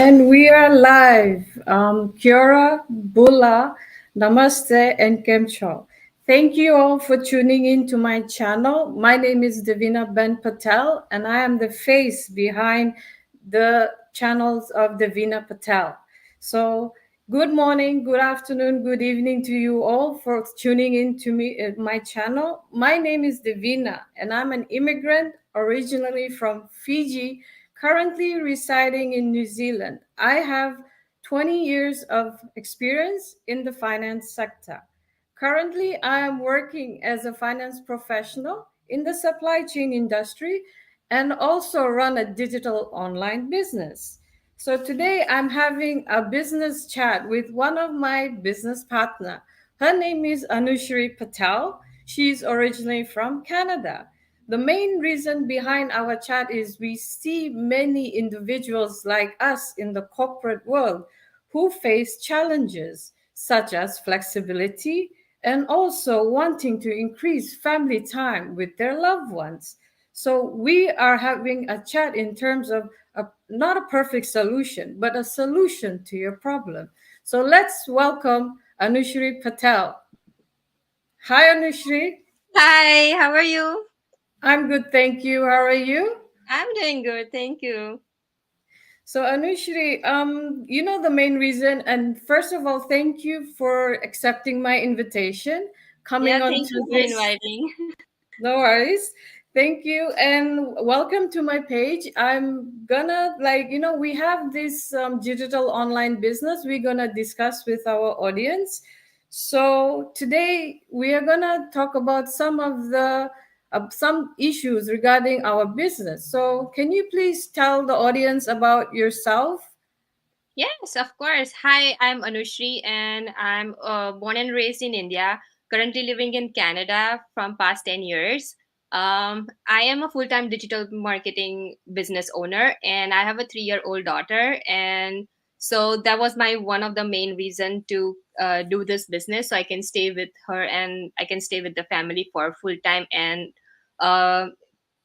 And we are live. Kiora, Bula, Namaste, and Kemcho. Thank you all for tuning in to my channel. My name is Devina Ben Patel, and I am the face behind the channels of Devina Patel. So, good morning, good afternoon, good evening to you all for tuning in to me at my channel. My name is Devina, and I'm an immigrant originally from Fiji, currently residing in New Zealand. I have 20 years of experience in the finance sector. Currently, I am working as a finance professional in the supply chain industry and also run a digital online business. So today I'm having a business chat with one of my business partner. Her name is Anushri Patel. She's originally from Canada. The main reason behind our chat is we see many individuals like us in the corporate world who face challenges such as flexibility and also wanting to increase family time with their loved ones. So we are having a chat in terms of not a perfect solution, but a solution to your problem. So let's welcome Anushri Patel. Hi, Anushri. Hi, how are you? I'm good, thank you. How are you? I'm doing good, thank you. So Anushri, you know the main reason, and first of all, thank you for accepting my invitation, Yeah, coming on thank you to for this. inviting. No worries. Thank you and welcome to my page. I'm gonna we have this digital online business we're gonna discuss with our audience. So today we are gonna talk about some of the some issues regarding our business. So can you please tell the audience about yourself? Yes, of course. Hi, I'm Anushri and I'm born and raised in India, currently living in Canada from past 10 years. I am a full-time digital marketing business owner and I have a 3-year-old daughter. And so that was my one of the main reason to do this business so I can stay with her and I can stay with the family for full time and uh,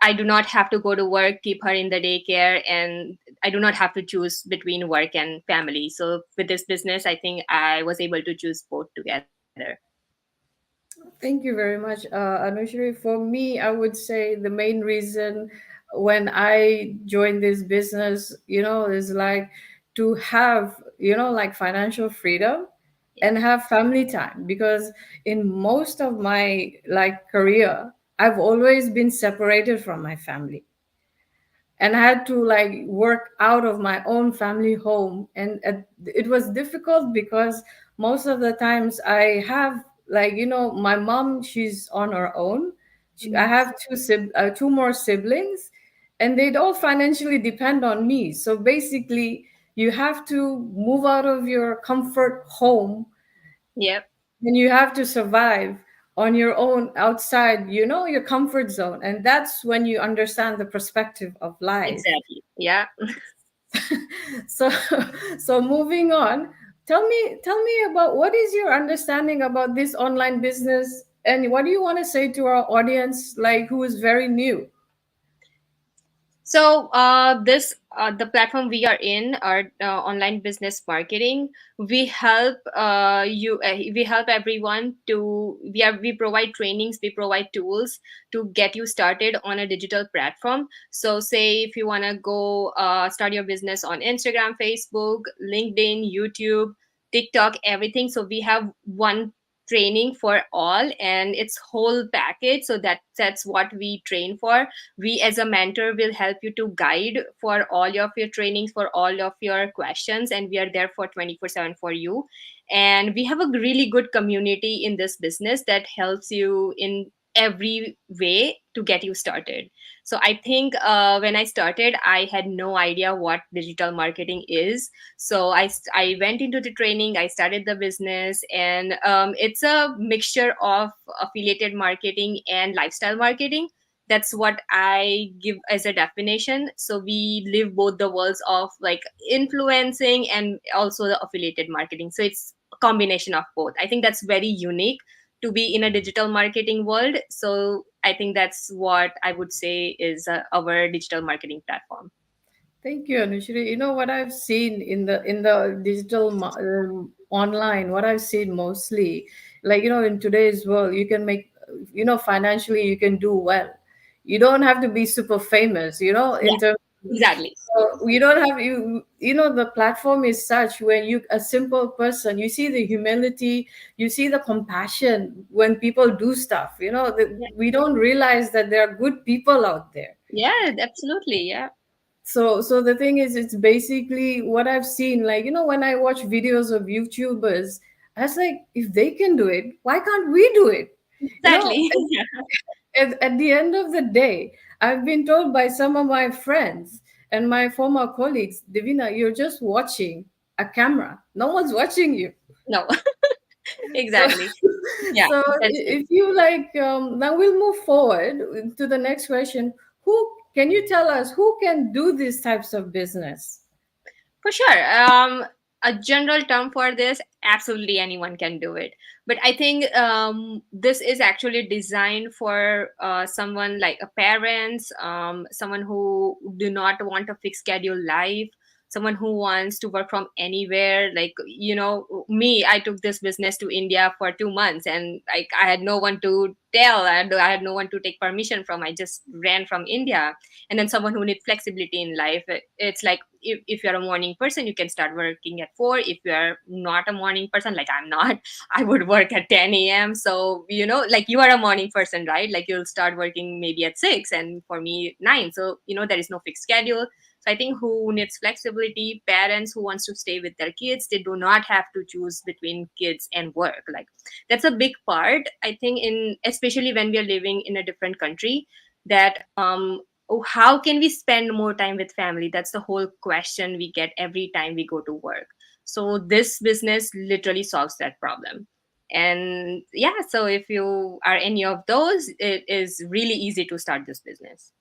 I do not have to go to work, keep her in the daycare, and I do not have to choose between work and family. So with this business, I think I was able to choose both together. Thank you very much, Anushri. For me, I would say the main reason when I joined this business, is like to have, like financial freedom Yeah. and have family time. Because in most of my like career, I've always been separated from my family and I had to like work out of my own family home, and it was difficult because most of the times I have my mom, she's on her own. I Mhm. have two more siblings, and they all financially depend on me. So basically, you have to move out of your comfort home Yep. and you have to survive on your own outside, your comfort zone, and that's when you understand the perspective of life. Exactly. Yeah. So so moving on, tell me about what is your understanding about this online business, and what do you want to say to our audience, like who is very new? So this the platform we are in, our online business marketing. We help everyone to we provide trainings, we provide tools to get you started on a digital platform. So say if you want to go start your business on Instagram, Facebook, LinkedIn, YouTube, TikTok, everything. So we have one training for all and it's whole package. So that's what we train for. We as a mentor will help you to guide for all of your trainings, for all of your questions, and we are there for 24/7 for you. And we have a really good community in this business that helps you in every way to get you started. So I think when I started I had no idea what digital marketing is. So I went into the training, I started the business, and it's a mixture of affiliated marketing and lifestyle marketing. That's what I give as a definition. So we live both the worlds of like influencing and also the affiliated marketing. So it's a combination of both. I think that's very unique to be in a digital marketing world. So I think that's what I would say is our digital marketing platform. Thank you, Anushri. You know what I've seen in the digital online, what I've seen mostly, like in today's world, you can make, financially you can do well. You don't have to be super famous, Yeah, in terms. exactly. You don't have the platform is such when you a simple person, you see the humility, you see the compassion when people do stuff. Yeah, We don't realize that there are good people out there. yeah, absolutely. Yeah, So the thing is, it's basically what I've seen. Like, when I watch videos of YouTubers, I was like, if they can do it, why can't we do it? You know, exactly. Yeah. at the end of the day, I've been told by some of my friends and my former colleagues, Devina, you're just watching a camera. No one's watching you. No, So, exactly. Yeah, so that's true. if you like, now we'll move forward to the next question. Who can you tell us who can do these types of business? For sure. A general term for this, absolutely anyone can do it. But I think this is actually designed for someone like a parents, someone who do not want a fixed schedule life, someone who wants to work from anywhere. Like, me, I took this business to India for 2 months, and like I had no one to tell, I had no one to take permission from. I just ran from India. And then someone who needs flexibility in life, it's like, if you're a morning person, you can start working at 4. If you're not a morning person, like I'm not, I would work at 10 a.m. So like you are a morning person, right? Like you'll start working maybe at 6, and for me 9. So there is no fixed schedule. So I think who needs flexibility, parents who wants to stay with their kids, they do not have to choose between kids and work. Like that's a big part, I think, in especially when we are living in a different country, that oh, how can we spend more time with family? That's the whole question we get every time we go to work. So this business literally solves that problem. And yeah, so if you are any of those, it is really easy to start this business.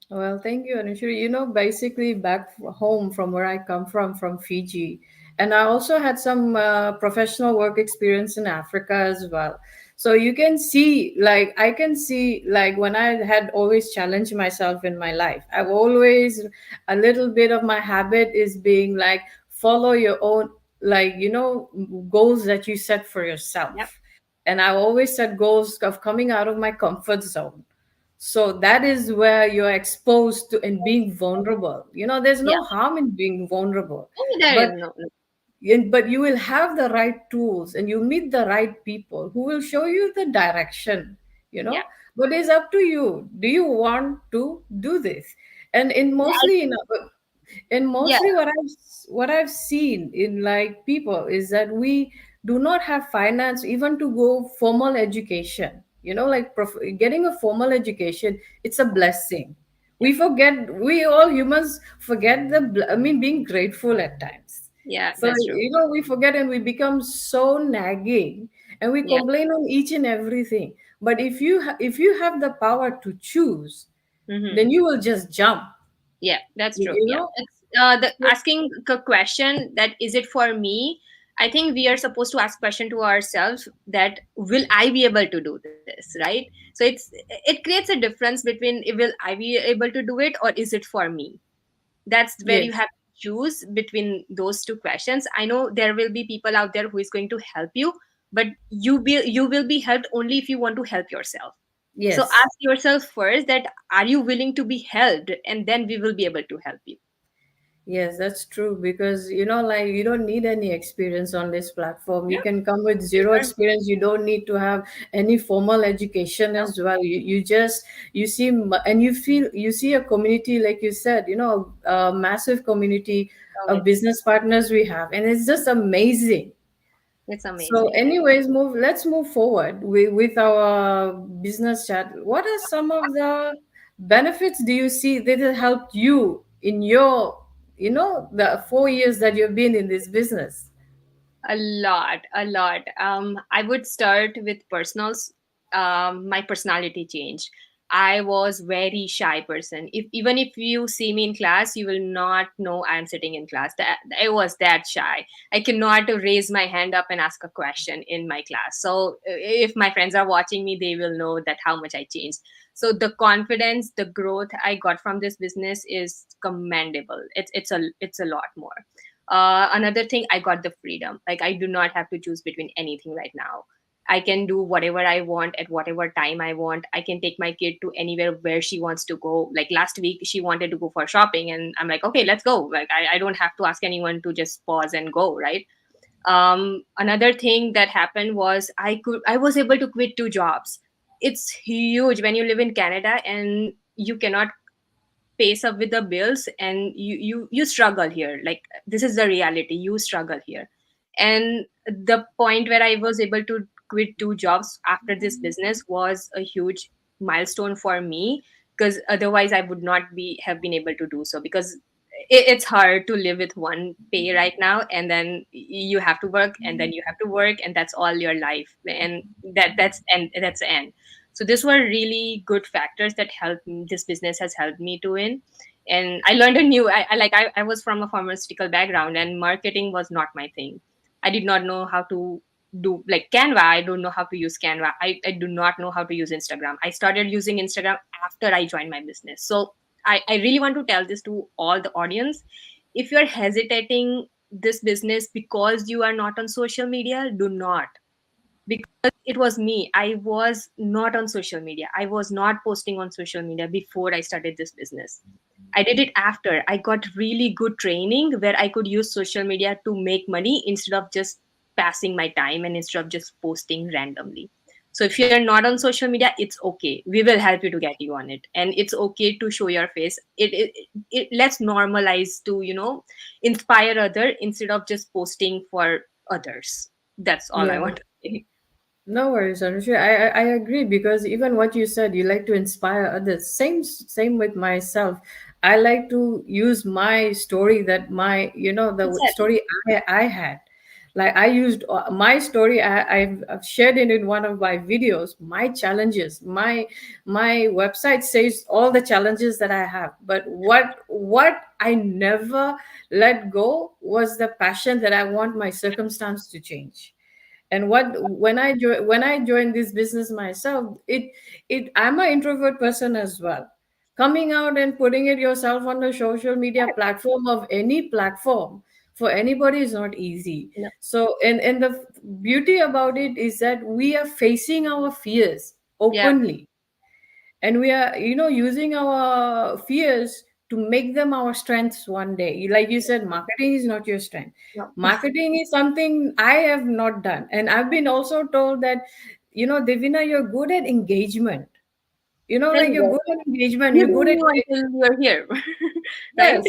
Well, thank you, Anushri. Basically back home from where I come from Fiji, and I also had some professional work experience in Africa as well. So you can see, like, I can see, like, when I had always challenged myself in my life, I've always, a little bit of my habit is being like, follow your own, like, goals that you set for Yep. yourself. And I always set goals of coming out of my comfort zone, so that is where you're exposed to and being vulnerable. There's Yeah. no harm in being vulnerable, There is but no. but you will have the right tools and you meet the right people who will show you the direction. you Yeah. know but it's up to you. Do you want to do this? And in Yeah. I mostly think, and yeah. mostly what I've seen in like people is that we do not have finance even to go formal education. Like getting a formal education, it's a blessing. Yeah. We all humans forget I mean, being grateful at times. Yeah. So That's true. we forget and we become so nagging and we Yeah. complain on each and everything. But if you have the power to choose, Mm-hmm. then you will just jump. Yeah, that's you true. you Yeah, know it's the asking a question that is it for me. I think we are supposed to ask question to ourselves that will I be able to do this, right? So it creates a difference between will I be able to do it or is it for me. That's where you Yes, have to choose between those two questions. I know there will be people out there who is going to help you, but you will be helped only if you want to help yourself. So yes, ask yourself first that are you willing to be helped, and then we will be able to help you. yes, that's true. Because like, you don't need any experience on this platform. You Yeah, can come with for zero sure. experience. You don't need to have any formal education No, as well. You just you see and you see a community, like you said, a massive community no, of business partners we have, and it's just amazing. it's So, amazing. anyways, let's move forward with our business chat. What are some of the benefits do you see that have helped you in your, the 4 years that you've been in this business? A lot, a lot. I would start with personals. My personality changed. I was very shy person. If even if you see me in class, you will not know I'm sitting in class. That I was that shy. I cannot raise my hand up and ask a question in my class. So if my friends are watching me, they will know that how much I changed. So the confidence, the growth I got from this business is commendable. It's a lot more. Another thing, I got the freedom. Like I do not have to choose between anything right now. I can do whatever I want at whatever time I want. I can take my kid to anywhere where she wants to go. Like last week, she wanted to go for shopping, and I'm like, okay, let's go. Like I don't have to ask anyone to just pause and go, right? Another thing that happened was I was able to quit 2 jobs. It's huge when you live in Canada and you cannot pace up with the bills, and you struggle here. Like this is the reality, you struggle here. And the point where I was able to quit 2 jobs after this business was a huge milestone for me, because otherwise I would not be have been able to do so, because it's hard to live with one pay right now, and then you have to work, and then you have to work, and that's all your life, and that's the end. So these were really good factors that this business has helped me to win. And I learned a new I was from a pharmaceutical background, and marketing was not my thing. I did not know how to do like Canva. I don't know how to use Canva. I do not know how to use Instagram. I started using Instagram after I joined my business. So I really want to tell this to all the audience. If you're hesitating this business because you are not on social media, do not. Because it was me. I was not on social media. I was not posting on social media before I started this business. I did it after. I got really good training where I could use social media to make money instead of just passing my time and instead of just posting randomly. So if you're not on social media, it's okay. We will help you to get you on it. And it's okay to show your face. Let's normalize to, inspire other instead of just posting for others. That's all I Yeah. want to say. No worries, Anushri. I agree because even what you said, you like to inspire others. Same with myself. I like to use my story that my the Exactly. story I had. Like I used my story. I've shared it in one of my videos. My challenges. My website says all the challenges that I have. But what I never let go was the passion that I want my circumstance to change. And when I joined this business myself, it I'm an introvert person as well. Coming out and putting it yourself on the social media platform of any platform for anybody is not easy. No. So and the beauty about it is that we are facing our fears Yeah. openly, and we are using our fears to make them our strengths one day. Like you said, marketing is not your strength. No. Marketing is something I have not done, and I've been also told that, Devina, you're good at engagement. There Like you you're go. good at engagement, You you're good at knew until you're here, right? yes.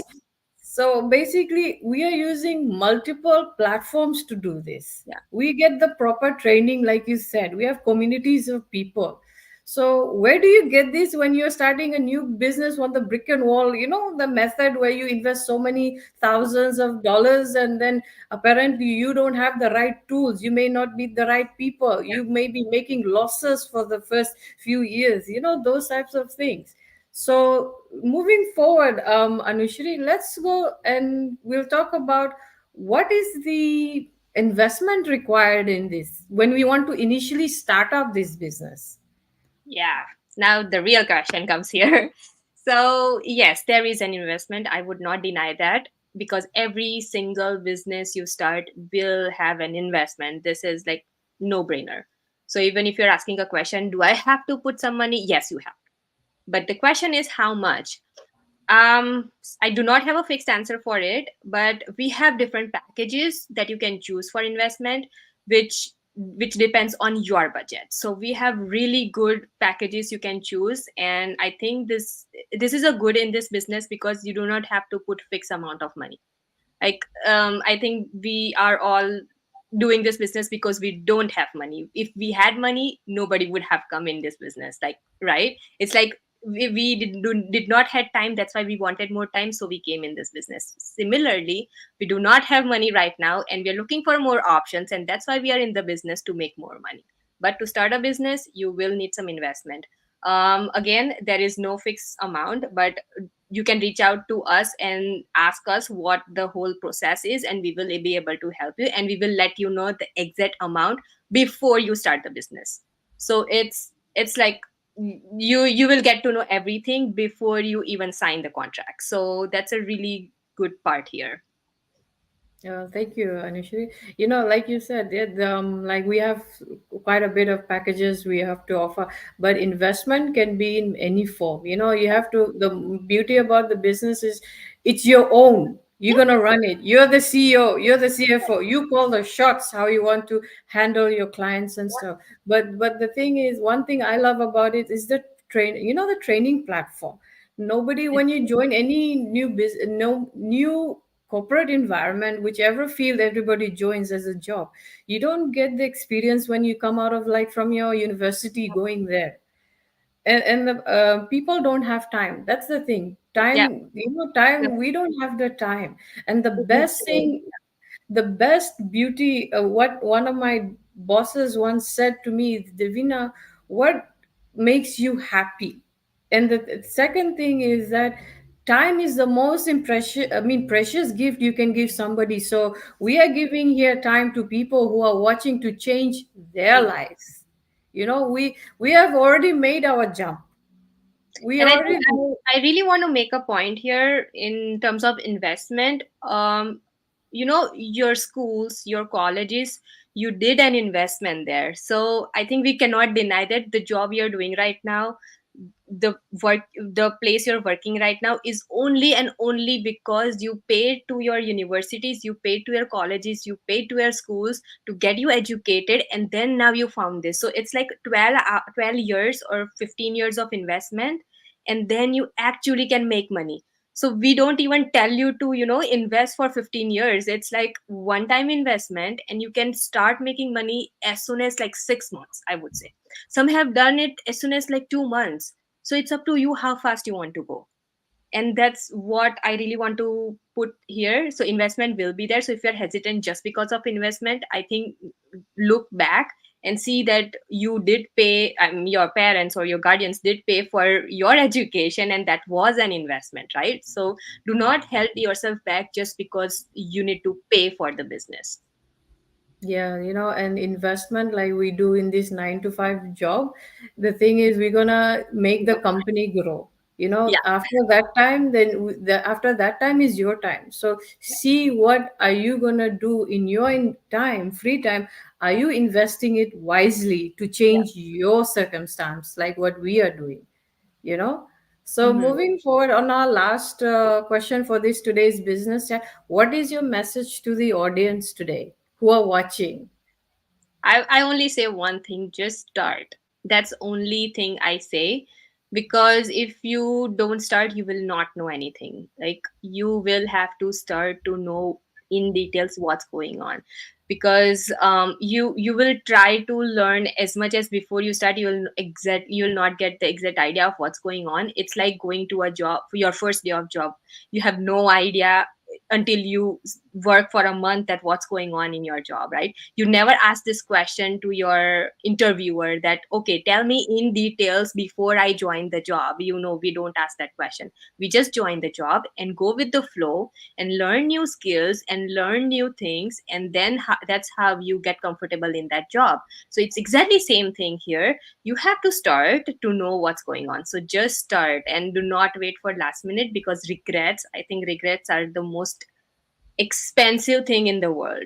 So basically, we are using multiple platforms to do this. Yeah. We get the proper training, like you said. We have communities of people. So where do you get this when you're starting a new business on the brick and wall? The method where you invest so many thousands of dollars, and then apparently you don't have the right tools. You may not meet the right people. You may be making losses for the first few years. Those types of things. So moving forward, Anushri, let's go and we'll talk about what is the investment required in this when we want to initially start up this business. Yeah. Now the real question comes here. So, yes, there is an investment. I would not deny that, because every single business you start will have an investment. This is like no brainer. So, even if you're asking a question, do I have to put some money? Yes, you have. But the question is how much? I do not have a fixed answer for it, but we have different packages that you can choose for investment, which depends on your budget. So we have really good packages you can choose, and I think this is a good in this business because you do not have to put fixed amount of money. Like I think we are all doing this business because we don't have money. If we had money, nobody would have come in this business, like, right? It's like did not had time, that's why we wanted more time, so we came in this business. Similarly, we do not have money right now and we are looking for more options, and that's why we are in the business to make more money. But to start a business, you will need some investment. Again, there is no fixed amount, but you can reach out to us and ask us what the whole process is, and we will be able to help you, and we will let you know the exact amount before you start the business. So it's like you will get to know everything before you even sign the contract. So that's a really good part here. Thank you, Anushri. You know, like you said, like we have quite a bit of packages we have to offer, but investment can be in any form. You know, you have to. The beauty about the business is it's your own. You're gonna run it. You're the CEO. You're the CFO. You call the shots how you want to handle your clients and stuff. But the thing is, one thing I love about it is the train. You know, the training platform. Nobody, when you join any new business, no new corporate environment, whichever field everybody joins as a job, you don't get the experience when you come out of like from your university going there. And the people don't have time. That's the thing. Yeah. Time, you know, time. We don't have the time. And the Business best today. thing, the best beauty, what one of my bosses once said to me, Devina, what makes you happy? And the second thing is that time is the most impressive, I mean, precious gift you can give somebody. So we are giving here time to people who are watching to change their lives. You know, we have already made our jump. We And I think already. I really want to make a point here in terms of investment. You know, your schools, your colleges, you did an investment there. So I think we cannot deny that the job you're doing right now, the place you're working right now, is only and only because you paid to your universities, you paid to your colleges, you paid to your schools to get you educated, and then now you found this. So it's like 12 years or 15 years of investment, and then you actually can make money. So we don't even tell you to, invest for 15 years. It's like one time investment, and you can start making money as soon as like 6 months, I would say. Some have done it as soon as like 2 months. So it's up to you how fast you want to go. And that's what I really want to put here. So investment will be there. So if you're hesitant just because of investment, I think look back and see that you did pay, your parents or your guardians did pay for your education, and that was an investment, right? So do not help yourself back just because you need to pay for the business. Yeah, you know, an investment like we do in this 9 to 5 job, the thing is we're gonna make the company grow. You know, Yeah. after that time, then after that time is your time. So see what are you gonna do in your time, free time? Are you investing it wisely to Yeah. change your circumstance, like what we are doing? You know. So Mhm. moving forward on our last question for this today's business chat, what is your message to the audience today who are watching? I only say one thing, just start. That's only thing I say, because if you don't start, you will not know anything. Like, you will have to start to know in details what's going on, because you will try to learn as much as before you start. You will not get the exact idea of what's going on. It's like going to a job for your first day of job. You have no idea until you work for a month at what's going on in your job, right? You never ask this question to your interviewer that, okay, tell me in details before I join the job. We don't ask that question. We just join the job and go with the flow and learn new skills and learn new things, and then that's how you get comfortable in that job. So it's exactly same thing here. You have to start to know what's going on. So just start and do not wait for last minute, because I think regrets are the most expensive thing in the world.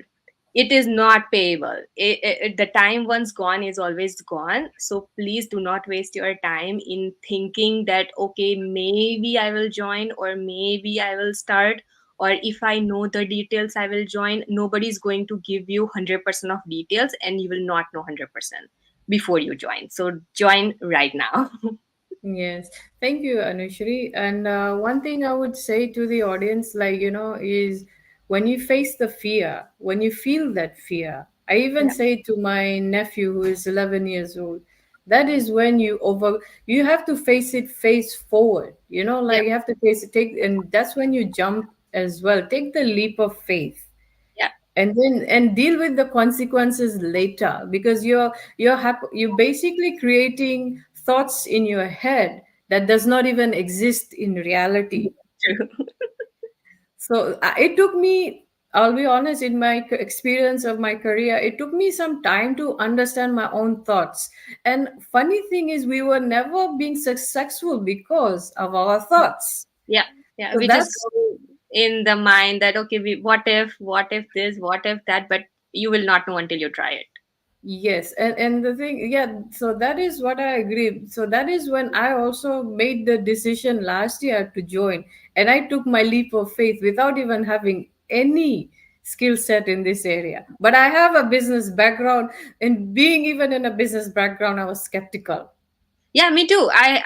It is not payable. The time once gone is always gone. So please do not waste your time in thinking that, okay, maybe I will join, or maybe I will start, or if I know the details I will join. Nobody's going to give you 100% of details, and you will not know 100% before you join. So join right now. Yes, thank you, Anushri. And one thing I would say to the audience, like, you know, is when you face the fear, when you feel that fear, I even Yeah. say to my nephew who is 11 years old, that is when you have to face it face forward, you know, Yeah. like you have to face it, and that's when you jump as well. Take the leap of faith, Yeah. and then and deal with the consequences later, because you're basically creating thoughts in your head that does not even exist in reality. True. So it took me, I'll be honest, in my experience of my career, it took me some time to understand my own thoughts. And funny thing is, we were never being successful because of our thoughts. Yeah, yeah. So We just that's, go in the mind that okay, what if this, what if that, but you will not know until you try it. yes, and the thing, yeah, so that is what I agree. So that is when I also made the decision last year to join, and I took my leap of faith without even having any skill set in this area. But I have a business background, and being even in a business background, I was skeptical. Yeah, me too. I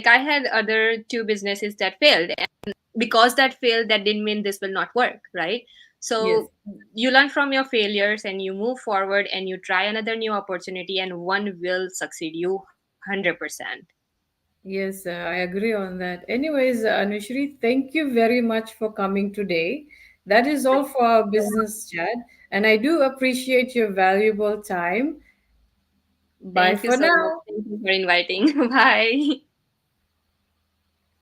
had other two businesses that failed, and because that failed, that didn't mean this will not work, right? Yes. So you learn from your failures and you move forward and you try another new opportunity, and one will succeed you 100%. Yes, I agree on that. Anyways, Anushri, thank you very much for coming today. That is all for our business chat, and I do appreciate your valuable time. Bye Thank you for so much. now. Thank you for inviting. Bye.